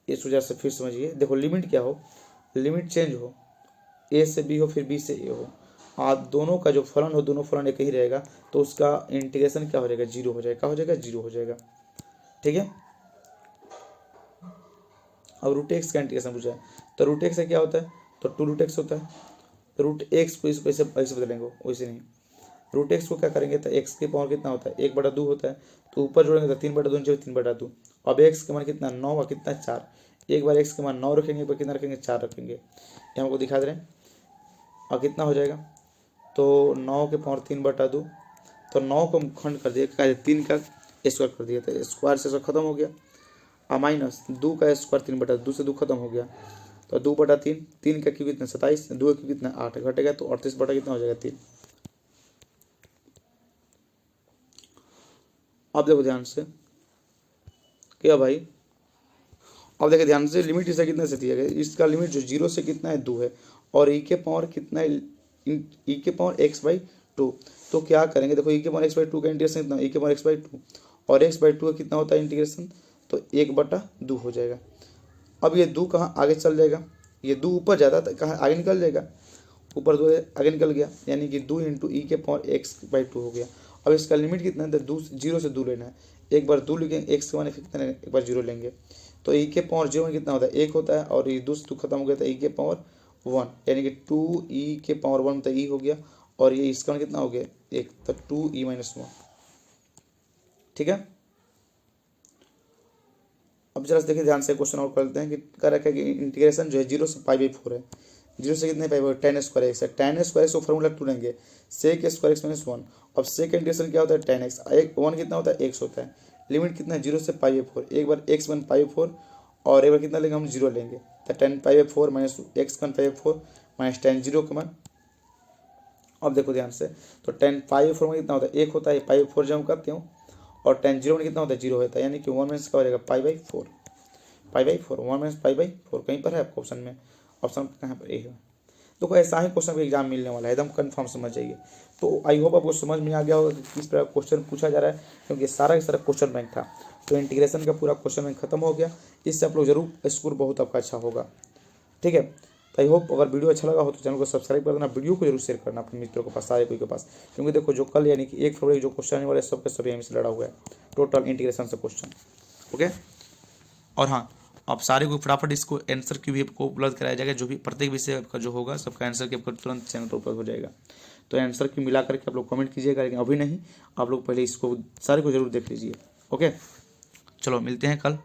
इस वजह से फिर समझिए देखो लिमिट क्या हो, लिमिट चेंज हो, a से b हो फिर b से a हो, और दोनों का जो फलन हो दोनों फलन एक ही रहेगा, तो उसका इंटीग्रेशन क्या हो जाएगा 0 हो जाएगा, क्या हो जाएगा 0 हो जाएगा, ठीक है। अब रूट एक्स का इंटीग्रेशन पूछा है, तो रूट एक्स से क्या होता है, तो 2 रूट एक्स होता है, रूट एक्स को इसको ऐसे बदलेंगे, वैसे नहीं, रूट एक्स को क्या करेंगे, तो एक्स के पावर कितना होता है 1/2 होता है, तो ऊपर जोड़ेंगे तो 3/2 नीचे 3/2। अब एक्स के मान कितना 9 और कितना 4, एक बार एक्स के मान 9 रखेंगे, एक बार कितना रखेंगे 4 रखेंगे, ये हमको दिखा दे रहे हैं। और कितना हो जाएगा, तो 9 के पावर 3/2, तो 9 को हम खंड कर दिया 3 का स्क्वायर कर दिया, तो स्क्वायर से खत्म हो गया, और माइनस 2 का स्क्वायर 3/2 से 2 खत्म हो गया, तो 2/3, 3 का क्यों कितना 27, 2 का क्यों कितना 8 घटेगा, तो 38 बटा कितना हो जाएगा 3। अब देखो ध्यान से क्या भाई, अब देखिए ध्यान से लिमिट इसका कितना से दिया गया, इसका लिमिट जो 0 से कितना है 2 है, और e के पावर कितना है e के पावर x/2, तो क्या करेंगे देखो e के पावर x/2 का इंटीग्रेशन कितना e के पावर x/2, और x/2 का कितना होता है इंटीग्रेशन, तो 1/2 हो जाएगा। अब ये 2 कहाँ आगे चल जाएगा, ये 2 ऊपर जाता तो कहाँ आगे निकल जाएगा, ऊपर 2 आगे निकल गया, यानी कि 2 × e के पावर x/2 हो गया। अब इसका लिमिट कितना है, तो 0 से 2 लेना है, एक बार 2 लिखेंगे x के मान कितना एक बार 0 लेंगे, तो e के पावर 0 में कितना होता है 1 होता है, और ये 2 से 2 खत्म हो गया, तो e के पावर 1, यानी कि 2e के पावर 1 तो e हो गया, और ये इसका मान कितना हो गया 1, तो 2e - 1, ठीक है। अब जरा देखिए ध्यान से क्वेश्चन और करते हैं कि कह रखा है कि इंटीग्रेशन जो है 0 से π/4 है, 0 से कितने π/4 tan स्क्वायर एक्स है, tan स्क्वायर एक्स को फॉर्मूला ढूंढेंगे sec स्क्वायर एक्स माइनस 1। अब sec इंटीग्रेशन क्या होता है tan x, 1 कितना होता है x होता है, लिमिट कितना है 0 से π/4, एक बार x वन π/4 और एक बार कितना लेंगे हम 0 लेंगे, तो tan π/4 minus x one π/4 minus tan 0 का मान। अब देखो ध्यान से, तो tan π/4 में कितना होता है 1 होता है, π/4 जब हम करते हो, और tan 0 में कितना होता है 0 होता है, यानी कि 1 माइनस का हो जाएगा π/4, 1 माइनस π/4 कहीं पर है आपको ऑप्शन में, ऑप्शन कहाँ पर ए है। देखो ऐसा ही क्वेश्चन का एग्जाम मिलने वाला है, एकदम कंफर्म समझ जाइए। तो आई होप आपको समझ में आ गया होगा कि किस प्रकार क्वेश्चन पूछा जा रहा है, क्योंकि सारा क्वेश्चन बैंक था, तो इंटीग्रेशन का पूरा क्वेश्चन बैंक खत्म हो गया, इससे आप लोग जरूर स्कोर बहुत आपका अच्छा होगा, ठीक है। तो आई होप अगर वीडियो अच्छा लगा हो तो चैनल को सब्सक्राइब कर देना, वीडियो को जरूर शेयर करना अपने मित्रों के पास, सारे कोई के पास, क्योंकि देखो जो कल यानी कि 1 फरवरी जो क्वेश्चन आने वाले सबके सभी हमें से लड़ा हुआ है टोटल इंटीग्रेशन से क्वेश्चन, ओके। और हाँ, आप सारे को फटाफट इसको आंसर की भी आपको उपलब्ध कराया जाएगा, जो भी प्रत्येक विषय आपका जो होगा सबका आंसर की आपको तुरंत चैनल पर उपलब्ध हो जाएगा, तो आंसर की मिला करके आप लोग कमेंट कीजिएगा, लेकिन अभी नहीं, आप लोग पहले इसको सारे को जरूर देख लीजिए, ओके। चलो मिलते हैं कल।